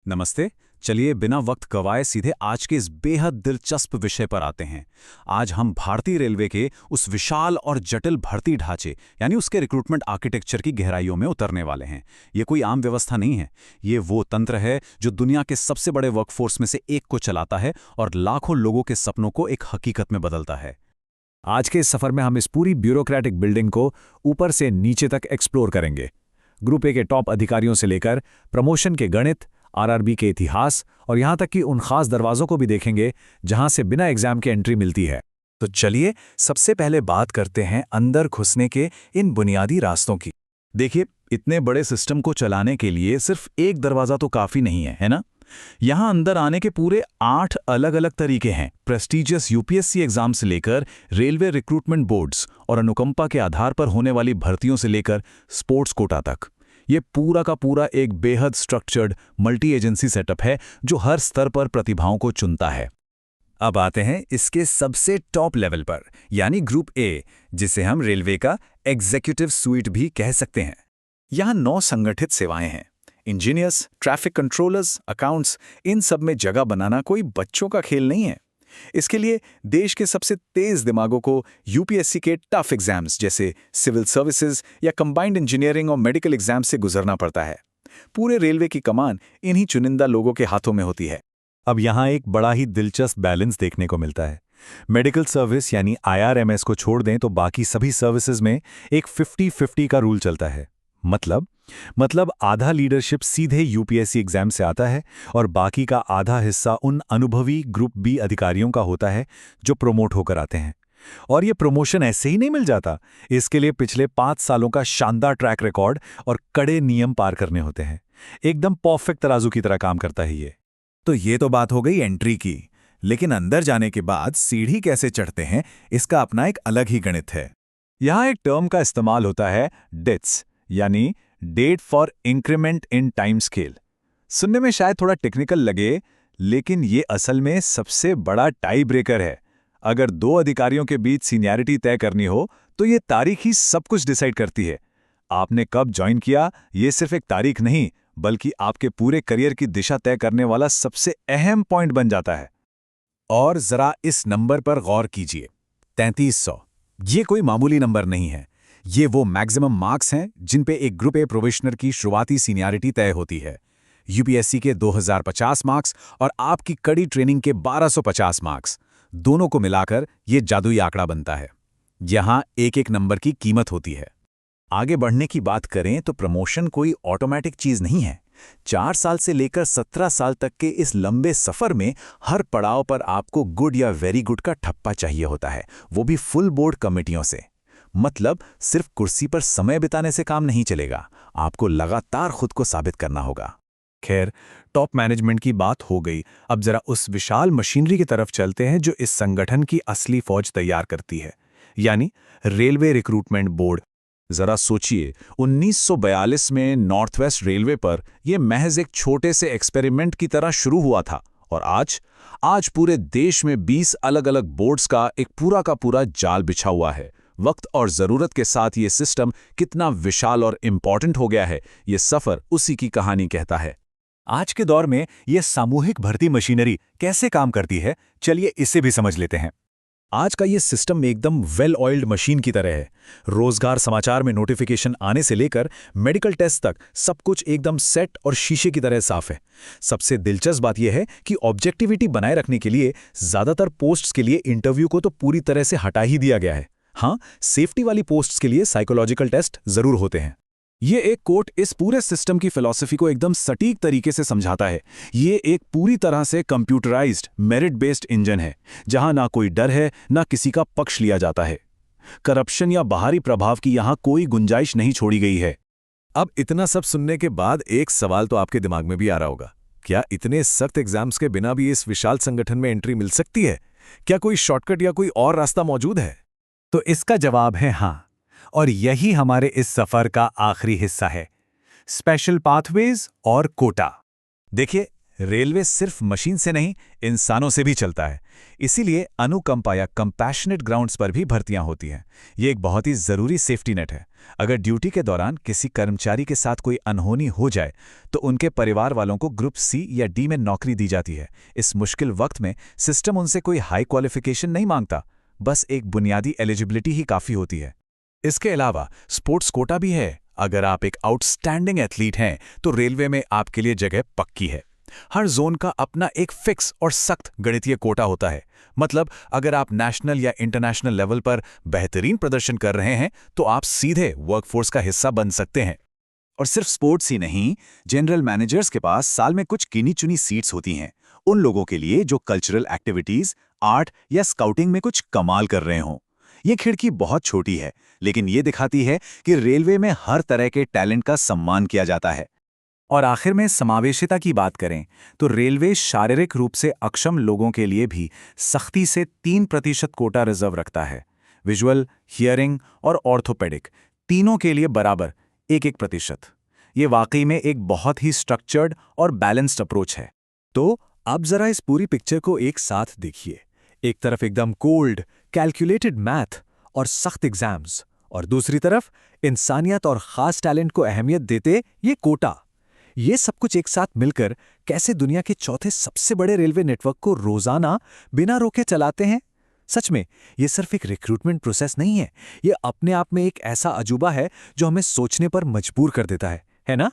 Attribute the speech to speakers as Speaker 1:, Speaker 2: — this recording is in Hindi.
Speaker 1: नमस्ते। चलिए बिना वक्त गवाए सीधे आज के इस बेहद दिलचस्प विषय पर आते हैं। आज हम भारतीय रेलवे के उस विशाल और जटिल भर्ती ढांचे यानी उसके रिक्रूटमेंट आर्किटेक्चर की गहराइयों में उतरने वाले हैं। ये कोई आम व्यवस्था नहीं है। ये वो तंत्र है जो दुनिया के सबसे बड़े वर्कफोर्स में से एक को चलाता है और लाखों लोगों के सपनों को एक हकीकत में बदलता है।
Speaker 2: आज के इस सफर में हम इस पूरी ब्यूरोक्रेटिक बिल्डिंग को ऊपर से नीचे तक एक्सप्लोर करेंगे। ग्रुप ए के टॉप अधिकारियों से लेकर प्रमोशन के गणित, आरआरबी के इतिहास और यहां तक कि उन खास दरवाजों को भी देखेंगे जहां से बिना एग्जाम के एंट्री मिलती है।
Speaker 3: तो चलिए सबसे पहले बात करते हैं अंदर घुसने के इन बुनियादी रास्तों की। देखिए, इतने बड़े सिस्टम को चलाने के लिए सिर्फ एक दरवाजा तो काफी नहीं है ना? यहां अंदर आने के पूरे 8 अलग अलग तरीके हैं। प्रेस्टीजियस यूपीएससी एग्जाम से लेकर रेलवे रिक्रूटमेंट बोर्ड्स और अनुकंपा के आधार पर होने वाली भर्तियों से लेकर स्पोर्ट्स कोटा तक, ये पूरा का पूरा एक बेहद स्ट्रक्चर्ड मल्टी एजेंसी सेटअप है जो हर स्तर पर प्रतिभाओं को चुनता है।
Speaker 2: अब आते हैं इसके सबसे टॉप लेवल पर, यानी ग्रुप ए, जिसे हम रेलवे का एग्जीक्यूटिव स्वीट भी कह सकते हैं।
Speaker 3: यहां 9 संगठित सेवाएं हैं। इंजीनियर्स, ट्रैफिक कंट्रोलर्स, अकाउंट्स, इन सब में जगह बनाना कोई बच्चों का खेल नहीं है। इसके लिए देश के सबसे तेज दिमागों को यूपीएससी के टफ एग्जाम्स जैसे सिविल सर्विसेज या कंबाइंड इंजीनियरिंग और मेडिकल एग्जाम से गुजरना पड़ता है। पूरे रेलवे की कमान इन्हीं चुनिंदा लोगों के हाथों में होती है।
Speaker 2: अब यहाँ एक बड़ा ही दिलचस्प बैलेंस देखने को मिलता है। मेडिकल सर्विस यानी आईआरएमएस को छोड़ दें तो बाकी सभी सर्विसेज में एक 50-50 का रूल चलता है। मतलब आधा लीडरशिप सीधे यूपीएससी एग्जाम से आता है और बाकी का आधा हिस्सा उन अनुभवी ग्रुप बी अधिकारियों का होता है जो प्रमोट होकर आते हैं। और ये प्रमोशन ऐसे ही नहीं मिल जाता, इसके लिए पिछले 5 सालों का शानदार ट्रैक रिकॉर्ड और कड़े नियम पार करने होते हैं। एकदम परफेक्ट तराजू की तरह काम करता है ये।
Speaker 3: तो ये तो बात हो गई एंट्री की, लेकिन अंदर जाने के बाद सीढ़ी कैसे चढ़ते हैं, इसका अपना एक अलग ही गणित है।
Speaker 2: यहाँ एक टर्म का इस्तेमाल होता है, डेट्स, यानी date for increment in time scale. सुनने में शायद थोड़ा टेक्निकल लगे, लेकिन ये असल में सबसे बड़ा टाई ब्रेकर है। अगर 2 अधिकारियों के बीच सीनियरिटी तय करनी हो तो ये तारीख ही सब कुछ डिसाइड करती है। आपने कब ज्वाइन किया, ये सिर्फ एक तारीख नहीं बल्कि आपके पूरे करियर की दिशा तय करने वाला सबसे अहम पॉइंट बन जाता है।
Speaker 3: और जरा इस नंबर पर गौर कीजिए, 3300। ये कोई मामूली नंबर नहीं है। ये वो मैक्सिमम मार्क्स हैं जिन पे एक ग्रुप ए प्रोबेशनर की शुरुआती सीनियरिटी तय होती है। यूपीएससी के 2050 मार्क्स और आपकी कड़ी ट्रेनिंग के 1250 मार्क्स, दोनों को मिलाकर ये जादुई आंकड़ा बनता है। यहां एक एक नंबर की कीमत होती है। आगे बढ़ने की बात करें तो प्रमोशन कोई ऑटोमेटिक चीज नहीं है। 4 साल से लेकर 17 साल तक के इस लंबे सफर में हर पड़ाव पर आपको गुड या वेरी गुड का ठप्पा चाहिए होता है, वो भी फुल बोर्ड कमेटियों से। मतलब सिर्फ कुर्सी पर समय बिताने से काम नहीं चलेगा, आपको लगातार खुद को साबित करना होगा। खैर, टॉप मैनेजमेंट की बात हो गई। अब जरा उस विशाल मशीनरी की तरफ चलते हैं जो इस संगठन की असली फौज तैयार करती है, यानी रेलवे रिक्रूटमेंट बोर्ड।
Speaker 1: जरा सोचिए, 1942 में नॉर्थ वेस्ट रेलवे पर यह महज एक छोटे से एक्सपेरिमेंट की तरह शुरू हुआ था और आज पूरे देश में 20 अलग अलग बोर्ड्स का एक पूरा का पूरा जाल बिछा हुआ है। वक्त और जरूरत के साथ ये सिस्टम कितना विशाल और इंपॉर्टेंट हो गया है, ये सफर उसी की कहानी कहता है।
Speaker 2: आज के दौर में ये सामूहिक भर्ती मशीनरी कैसे काम करती है, चलिए इसे भी समझ लेते हैं। आज का ये सिस्टम एकदम वेल ऑयल्ड मशीन की तरह है। रोजगार समाचार में नोटिफिकेशन आने से लेकर मेडिकल टेस्ट तक सब कुछ एकदम सेट और शीशे की तरह साफ है। सबसे दिलचस्प बात यह है कि ऑब्जेक्टिविटी बनाए रखने के लिए ज्यादातर पोस्ट्स के लिए इंटरव्यू को तो पूरी तरह से हटा ही दिया गया है। हाँ, सेफ्टी वाली पोस्ट्स के लिए साइकोलॉजिकल टेस्ट जरूर होते हैं। ये एक कोट इस पूरे सिस्टम की फिलॉसफी को एकदम सटीक तरीके से समझाता है। ये एक पूरी तरह से कंप्यूटराइज्ड मेरिट बेस्ड इंजन है, जहां ना कोई डर है, ना किसी का पक्ष लिया जाता है। करप्शन या बाहरी प्रभाव की यहां कोई गुंजाइश नहीं छोड़ी गई है।
Speaker 3: अब इतना सब सुनने के बाद एक सवाल तो आपके दिमाग में भी आ रहा होगा, क्या इतने सख्त एग्जाम्स के बिना भी इस विशाल संगठन में एंट्री मिल सकती है? क्या कोई शॉर्टकट या कोई और रास्ता मौजूद है?
Speaker 2: तो इसका जवाब है हाँ, और यही हमारे इस सफर का आखिरी हिस्सा है, स्पेशल पाथवेज और कोटा।
Speaker 3: देखिए, रेलवे सिर्फ मशीन से नहीं, इंसानों से भी चलता है। इसीलिए अनुकंपा या कंपैशनेट ग्राउंड्स पर भी भर्तियां होती हैं। ये एक बहुत ही ज़रूरी सेफ्टी नेट है। अगर ड्यूटी के दौरान किसी कर्मचारी के साथ कोई अनहोनी हो जाए तो उनके परिवार वालों को ग्रुप सी या डी में नौकरी दी जाती है। इस मुश्किल वक्त में सिस्टम उनसे कोई हाई क्वालिफिकेशन नहीं मांगता, बस एक बुनियादी एलिजिबिलिटी ही काफ़ी होती है। इसके अलावा स्पोर्ट्स कोटा भी है। अगर आप एक आउटस्टैंडिंग एथलीट हैं तो रेलवे में आपके लिए जगह पक्की है। हर जोन का अपना एक फिक्स और सख्त गणितीय कोटा होता है। मतलब अगर आप नेशनल या इंटरनेशनल लेवल पर बेहतरीन प्रदर्शन कर रहे हैं तो आप सीधे वर्कफोर्स का हिस्सा बन सकते हैं। और सिर्फ स्पोर्ट्स ही नहीं, जनरल मैनेजर्स के पास साल में कुछ गिनी चुनी सीट्स होती हैं उन लोगों के लिए जो कल्चरल एक्टिविटीज, आर्ट या स्काउटिंग में कुछ कमाल कर रहे हों। ये खिड़की बहुत छोटी है, लेकिन ये दिखाती है कि रेलवे में हर तरह के टैलेंट का सम्मान किया जाता है।
Speaker 2: और आखिर में समावेशिता की बात करें तो रेलवे शारीरिक रूप से अक्षम लोगों के लिए भी सख्ती से 3% कोटा रिजर्व रखता है। विजुअल, हियरिंग और ऑर्थोपेडिक तीनों के लिए बराबर 1-1%। ये वाकई में एक बहुत ही स्ट्रक्चर्ड और बैलेंस्ड अप्रोच है।
Speaker 3: तो अब जरा इस पूरी पिक्चर को एक साथ देखिए। एक तरफ एकदम कोल्ड, कैलकुलेटेड मैथ और सख्त एग्जाम्स, और दूसरी तरफ इंसानियत और खास टैलेंट को अहमियत देते ये कोटा। ये सब कुछ एक साथ मिलकर कैसे दुनिया के चौथे सबसे बड़े रेलवे नेटवर्क को रोजाना बिना रोके चलाते हैं। सच में ये सिर्फ एक रिक्रूटमेंट प्रोसेस नहीं है, ये अपने आप में एक ऐसा अजूबा है जो हमें सोचने पर मजबूर कर देता है ना?